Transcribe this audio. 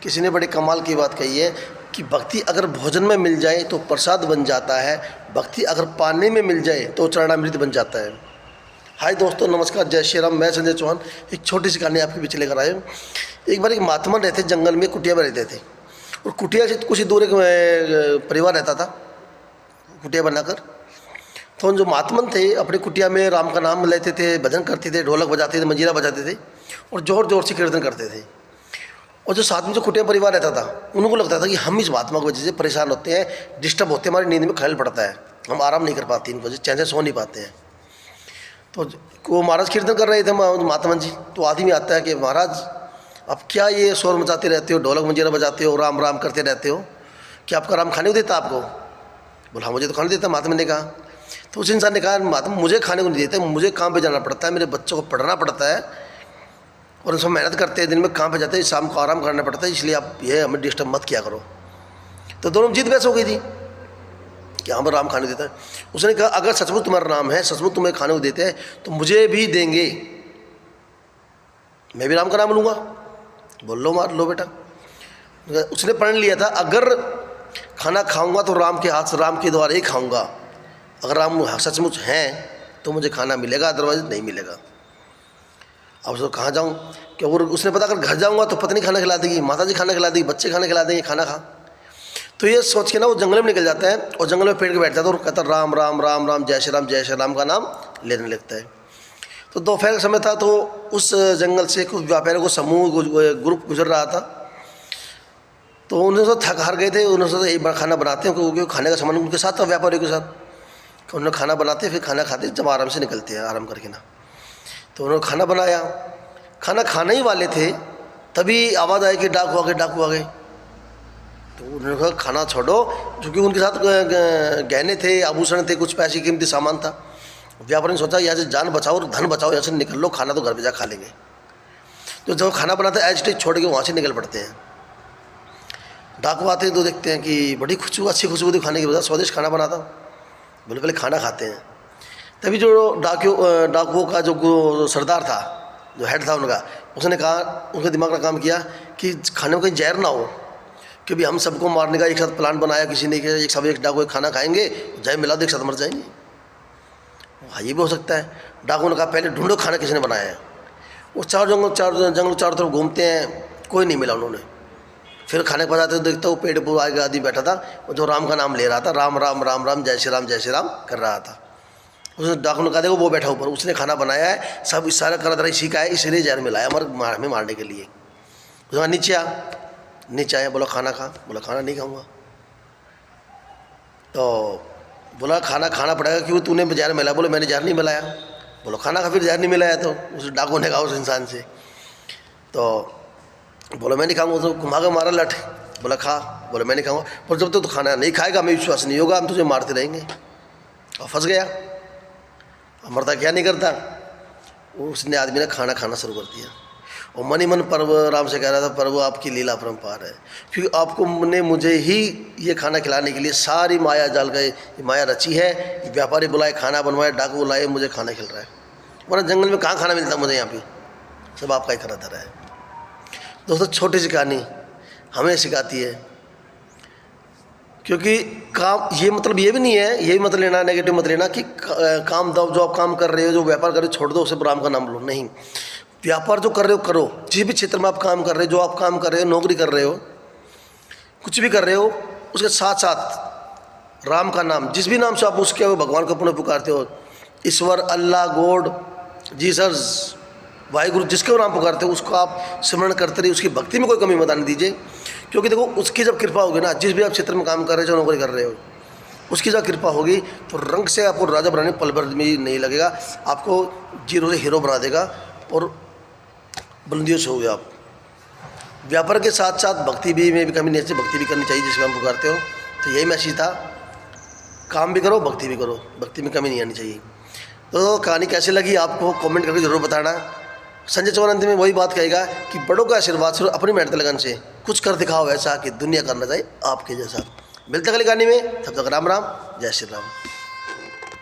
किसी ने बड़ी कमाल की बात कही है कि भक्ति अगर भोजन में मिल जाए तो प्रसाद बन जाता है, भक्ति अगर पानी में मिल जाए तो चरणामृत बन जाता है। हाय दोस्तों, नमस्कार, जय श्री राम। मैं संजय चौहान एक छोटी सी कहानी आपके बीच लेकर आया हूँ। एक बार एक महात्मा रहते जंगल में, कुटिया में रहते थे, और कुटिया से कुछ ही दूर एक परिवार रहता था कुटिया बनाकर। तो जो महात्मन थे अपनी कुटिया में राम का नाम लेते थे, भजन करते थे, ढोलक बजाते थे, मंजीरा बजाते थे और ज़ोर ज़ोर से कीर्तन करते थे। और जो साथ में जो कुटिया परिवार रहता था उनको लगता था कि हम इस महात्मा की वजह से परेशान होते हैं, डिस्टर्ब होते हैं, हमारी नींद में खलल पड़ता है, हम आराम नहीं कर पाते, इनको चैन से सो नहीं पाते हैं। तो वो महाराज कीर्तन कर रहे थे महात्मा जी, तो आदमी आता है कि महाराज अब क्या ये शोर मचाते रहते हो, ढोलक मंजीरा बजाते हो, राम राम करते रहते हो, क्या आपका राम खाने को देता आपको? बोला हाँ मुझे तो खाने देता। महात्मा ने कहा, तो उस इंसान ने कहा महात्मा मुझे खाने को नहीं देते, मुझे काम पे जाना पड़ता है, मेरे बच्चों को पढ़ाना पड़ता है और उसमें मेहनत करते हैं, दिन में काम पे जाते हैं, शाम को आराम करना पड़ता है, इसलिए आप ये हमें डिस्टर्ब मत किया करो। तो दोनों जीत बहस हो गई थी कि हाँ राम खाने देता है। उसने कहा अगर सचमुच तुम्हारा नाम है, सचमुच तुम्हें खाने को देते हैं तो मुझे भी देंगे, मैं भी राम का नाम लूँगा। बोल लो मार लो बेटा। उसने प्रण लिया था अगर खाना खाऊंगा तो राम के हाथ से, राम के द्वारा ही खाऊंगा, अगर राम सचमुच हैं तो मुझे खाना मिलेगा, अदरवाइज नहीं मिलेगा। अब उसको कहाँ जाऊँ कि और उसने पता अगर घर जाऊँगा तो पत्नी खाना खिला देगी, माता जी खाना खिला देगी, बच्चे खाना खिला देंगे, खाना खा। तो ये सोच के ना वो जंगल में निकल जाता है और जंगल में पेड़ के बैठ जाता है और कहता राम राम राम राम जय श्री राम का नाम लेने लगता है। तो दोपहर का समय था, तो उस जंगल से कुछ व्यापारियों को समूह ग्रुप गुजर रहा था। तो उन्होंने तो थक हार गए थे, उन्होंने सोचा एक बार खाना बनाते हैं क्योंकि खाने का सामान उनके साथ था, व्यापारियों के साथ। उन्होंने खाना बनाते फिर खाना खाते, जब आराम से निकलते हैं आराम करके ना। तो उन्होंने खाना बनाया, खाना खाने ही वाले थे तभी आवाज़ आई कि डाकू आ गए, डाकू आ गए। तो उन्होंने कहा खाना छोड़ो, क्योंकि उनके साथ गहने थे, आभूषण थे, कुछ पैसे कीमती सामान था। व्यापारी ने सोचा यहाँ से जान बचाओ और धन बचाओ, यहाँ से निकल लो, खाना तो घर पे जा खा लेंगे। तो जब खाना बनाते हैं एज छोड़ के वहाँ से निकल पड़ते हैं। डाकू आते हैं तो देखते हैं कि बड़ी खुशबू, अच्छी खुशबू थी खाने की, वजह स्वादिष्ट खाना बनाता। बोले पहले खाना खाते हैं। तभी जो डाकुओं का जो सरदार था, जो हेड था उनका, उसने कहा, उसके दिमाग ने काम किया कि खाने में कहीं जहर ना हो, क्योंकि हम सबको मारने का एक साथ प्लान बनाया किसी ने कि एक डाकू खाना खाएंगे, जय मिला दो एक साथ मर जाएंगे। हाँ ये भी हो सकता है। डाकू ने कहा पहले ढूंढो खाना किसी ने बनाया है। वो चारों चारों तरफ घूमते हैं, कोई नहीं मिला उन्होंने। फिर खाने के बाद आते तो देखता वो पेड़ पर आगे आदमी बैठा था, वो जो राम का नाम ले रहा था, राम राम राम राम जय श्री राम कर रहा था। उसने डाकू ने कहा देखो वो बैठा ऊपर, उसने खाना बनाया है, सब इशारा कर रहा इसी का है, इसलिए जहर मिलाया हमें मारने के लिए। उसने नीचे आया, बोला खाना खा। बोला खाना नहीं खाऊंगा। तो बोला खाना खाना पड़ेगा, क्यों तूने जहर मिलाया? बोले मैंने जहर नहीं मिलाया। बोलो खाना खा, फिर जहर नहीं मिलाया। तो उस डाकू ने कहा उस इंसान से, तो बोला मैं नहीं खाऊंगा। तो घुमा के मारा लठ, बोला खा। बोला मैं नहीं खाऊंगा। पर जब तक तो खाना नहीं खाएगा हमें विश्वास नहीं होगा, हम तुझे मारते रहेंगे। और फंस गया, मरता क्या नहीं करता। उसने आदमी ने खाना खाना शुरू कर दिया और मन ही मन प्रभु राम से कह रहा था, प्रभु आपकी लीला परम्पार है, क्योंकि आपको ने मुझे ही ये खाना खिलाने के लिए सारी माया जाल गए, माया रची है। व्यापारी बुलाए, खाना बनवाए, डाकू बुलाए, मुझे खाना खिल रहा है। वरना जंगल में कहाँ खाना मिलता मुझे, यहाँ पे सब आपका ही खरा धरा है। दोस्तों छोटी सी कहानी हमें सिखाती है, क्योंकि काम ये मतलब ये भी नहीं है, ये भी मत लेना, नेगेटिव मत लेना कि काम दो, जो आप काम कर रहे हो, जो व्यापार कर रहे हो छोड़ दो, उसे राम का नाम लो। नहीं, व्यापार जो कर रहे हो करो, जिस भी क्षेत्र में आप काम कर रहे हो, जो आप काम कर रहे हो, नौकरी कर रहे हो, कुछ भी कर रहे हो, उसके साथ साथ राम का नाम, जिस भी नाम से आप उसके भगवान को पुनः पुकारते हो, ईश्वर, अल्लाह, गॉड, जीसस, वाहिगुरु, जिसके नाम पुकारते हो उसको आप स्मरण करते रहिए। उसकी भक्ति में कोई कमी मत आने दीजिए, क्योंकि देखो उसकी जब कृपा होगी ना, जिस भी आप क्षेत्र में काम कर रहे हो, जो नौकरी कर रहे हो, उसकी जब कृपा होगी तो रंग से आपको राजा बनाने पल भर में नहीं लगेगा, आपको जीरो से हीरो बना देगा और बुलंदियों से होगे आप। व्यापार के साथ साथ भक्ति भी में भी कमी नहीं, भक्ति भी करनी चाहिए जिसमें हम पुकारते हो। तो यही मैसेज था, काम भी करो, भक्ति भी करो, भक्ति में कमी नहीं आनी चाहिए। तो कहानी कैसी लगी आपको कमेंट करके ज़रूर बताना। संजय चौहान अंत में वही बात कहेगा कि बड़ों का आशीर्वाद से, अपनी मेहनत लगन से कुछ कर दिखाओ ऐसा कि दुनिया करना चाहे आपके जैसा। मिलते अगली कहानी में, तब तक राम राम, जय श्री राम।